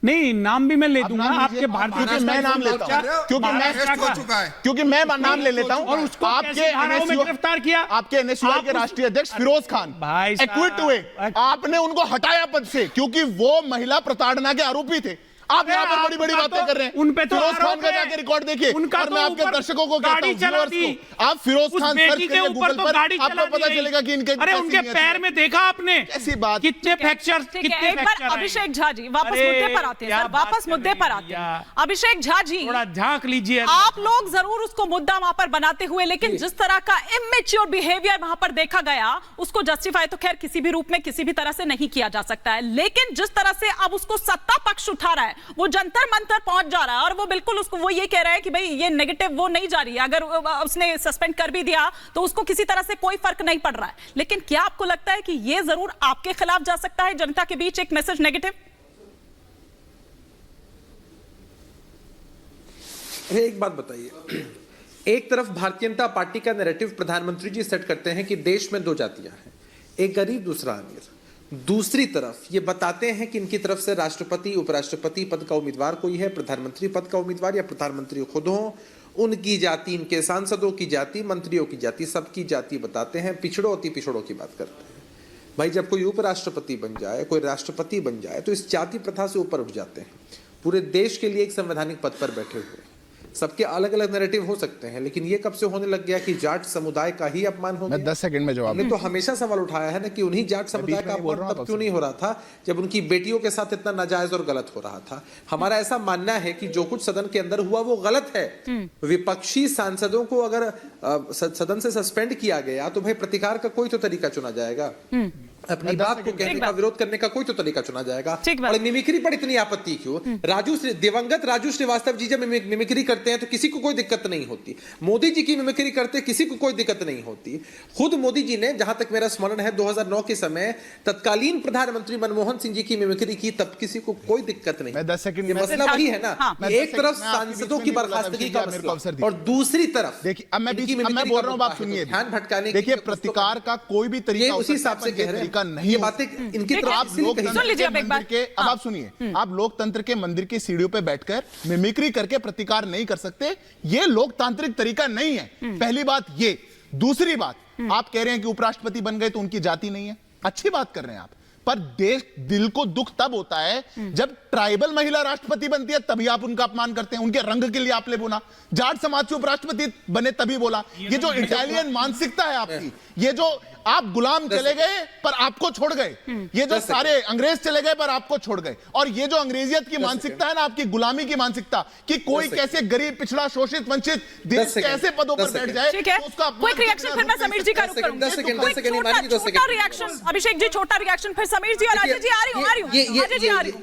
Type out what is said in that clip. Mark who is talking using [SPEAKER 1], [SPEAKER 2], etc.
[SPEAKER 1] नहीं, नाम भी मैं ले दूंगा आपके भारतीय,
[SPEAKER 2] क्योंकि मैं नाम लेता हूं, क्योंकि मैं नाम ले लेता हूं।
[SPEAKER 1] और उसको
[SPEAKER 2] आपके
[SPEAKER 1] एनएसयूआई गिरफ्तार किया,
[SPEAKER 2] आपके एनएसयूआई के राष्ट्रीय अध्यक्ष फिरोज खान एक्विट हुए, आपने उनको हटाया पद से क्योंकि वो महिला प्रताड़ना के आरोपी थे। आप यहाँ पर बड़ी बड़ी बातें कर रहे हैं।
[SPEAKER 1] उन पे तो
[SPEAKER 2] फिरोज खान का जाके रिकॉर्ड देखिए, और मैं आपके दर्शकों को कहता हूं, व्यूअर्स को, आप फिरोज खान सर्च करिए गूगल पर, आपको पता चलेगा कि इनके,
[SPEAKER 1] अरे उनके पैर में देखा आपने
[SPEAKER 2] ऐसी बात,
[SPEAKER 1] कितने फ्रैक्चर, कितने फ्रैक्चर।
[SPEAKER 3] अभिषेक झा जी वापस मुद्दे पर आते हैं, सर वापस मुद्दे पर आते हैं। अभिषेक झा जी
[SPEAKER 1] थोड़ा झांक लीजिए।
[SPEAKER 3] आप लोग जरूर उसको मुद्दा वहां पर बनाते हुए, लेकिन जिस तरह का इमेच्योर बिहेवियर वहां पर देखा गया, उसको जस्टिफाई तो खैर किसी भी रूप में किसी भी तरह से नहीं किया जा सकता है, लेकिन जिस तरह से अब उसको सत्ता पक्ष उठा रहा है, वो जंतर मंतर पहुंच जा रहा है, और वो बिल्कुल उसको वो ये कह रहा है कि भाई ये नेगेटिव वो नहीं जा रही है, अगर उसने सस्पेंड कर भी दिया तो उसको किसी तरह से कोई फर्क नहीं पड़ रहा है। लेकिन क्या आपको लगता है कि ये जरूर आपके खिलाफ जा सकता है, जनता के बीच एक मैसेज नेगेटिव?
[SPEAKER 4] एक बात बताइए, एक तरफ भारतीय जनता पार्टी का नैरेटिव प्रधानमंत्री जी सेट करते हैं कि देश में दो जातियां हैं, एक गरीब दूसरा अमीर। दूसरी तरफ ये बताते हैं कि इनकी तरफ से राष्ट्रपति उपराष्ट्रपति पद का उम्मीदवार कोई है, प्रधानमंत्री पद का उम्मीदवार या प्रधानमंत्री खुद हो, उनकी जाति, इनके सांसदों की जाति, मंत्रियों की जाति, सबकी जाति बताते हैं, पिछड़ों अति पिछड़ों की बात करते हैं। भाई जब कोई उपराष्ट्रपति बन जाए, कोई राष्ट्रपति बन जाए, तो इस जाति प्रथा से ऊपर उठ जाते हैं। पूरे देश के लिए एक संवैधानिक पद पर बैठे हुए, सबके अलग अलग नैरेटिव हो सकते हैं, लेकिन ये कब से होने लग गया कि जाट समुदाय का ही अपमान हो गया?
[SPEAKER 2] मैं 10 सेकंड में जवाब।
[SPEAKER 4] हमने तो हमेशा सवाल उठाया है ना कि उन्हीं जाट समुदाय का अपमान तब क्यों नहीं हो रहा था जब उनकी बेटियों के साथ इतना नाजायज और गलत हो रहा था। हमारा ऐसा मानना है कि जो कुछ सदन के अंदर हुआ वो गलत है। विपक्षी सांसदों को अगर सदन से सस्पेंड किया गया तो भाई प्रतिकार का कोई तो तरीका चुना जाएगा, अपनी बात को कहने का, विरोध करने का कोई तो तरीका चुना जाएगा। और मिमिक्री पर इतनी आपत्ति क्यों? दिवंगत राजू श्रीवास्तव जी जब मिमिक्री करते हैं तो किसी को कोई दिक्कत नहीं होती, मोदी जी की मिमिक्री करते किसी को कोई दिक्कत नहीं होती। खुद मोदी जी ने, जहां तक मेरा स्मरण है, 2009 के समय तत्कालीन प्रधानमंत्री मनमोहन सिंह जी की मिमिक्री की, तब किसी को कोई दिक्कत नहीं।
[SPEAKER 2] 10 सेकंड
[SPEAKER 4] मसला वही है ना, एक तरफ सांसदों की बर्खास्तगी का मसला और दूसरी तरफ
[SPEAKER 2] देखिए, अब मैं बोल रहा हूं, बात सुनिए,
[SPEAKER 4] ध्यान भटकाने।
[SPEAKER 2] देखिए, प्रतिकार का कोई भी तरीका
[SPEAKER 4] उसी हिसाब से कह रहे हैं,
[SPEAKER 2] नहीं
[SPEAKER 4] बातें इनकी तरफ
[SPEAKER 2] आप सुनिए, आप लोकतंत्र के मंदिर की सीढ़ियों पे बैठकर मिमिक्री करके प्रतिकार नहीं कर सकते, ये लोकतांत्रिक तरीका नहीं है। पहली बात ये। दूसरी बात, आप कह रहे हैं कि उपराष्ट्रपति बन गए तो उनकी जाति नहीं है, अच्छी बात कर रहे हैं आप, पर देश दिल को दुख तब होता है जब ट्राइबल महिला राष्ट्रपति बनती है, तभी आप उनका अपमान करते हैं, उनके रंग के लिए आपने बोला। जाट समाज के उपराष्ट्रपति बने तभी बोला। ये जो इटालियन मानसिकता है आपकी, ये जो आप गुलाम चले गए पर आपको छोड़ गए, ये जो सारे अंग्रेज चले गए पर आपको छोड़ गए, और ये जो अंग्रेजियत की मानसिकता है ना, आपकी गुलामी की मानसिकता कि कोई कैसे गरीब पिछड़ा शोषित वंचित देश के ऐसे पदों पर बैठ जाए,
[SPEAKER 3] तो उसका क्विक रिएक्शन। फिर मैं समीर जी का रुख करूंगी। छोटा रिएक्शन अभिषेक जी, छोटा रिएक्शन फिर समीर जी और अजय जी। आ रही हूं, अजय जी आ रही हूं।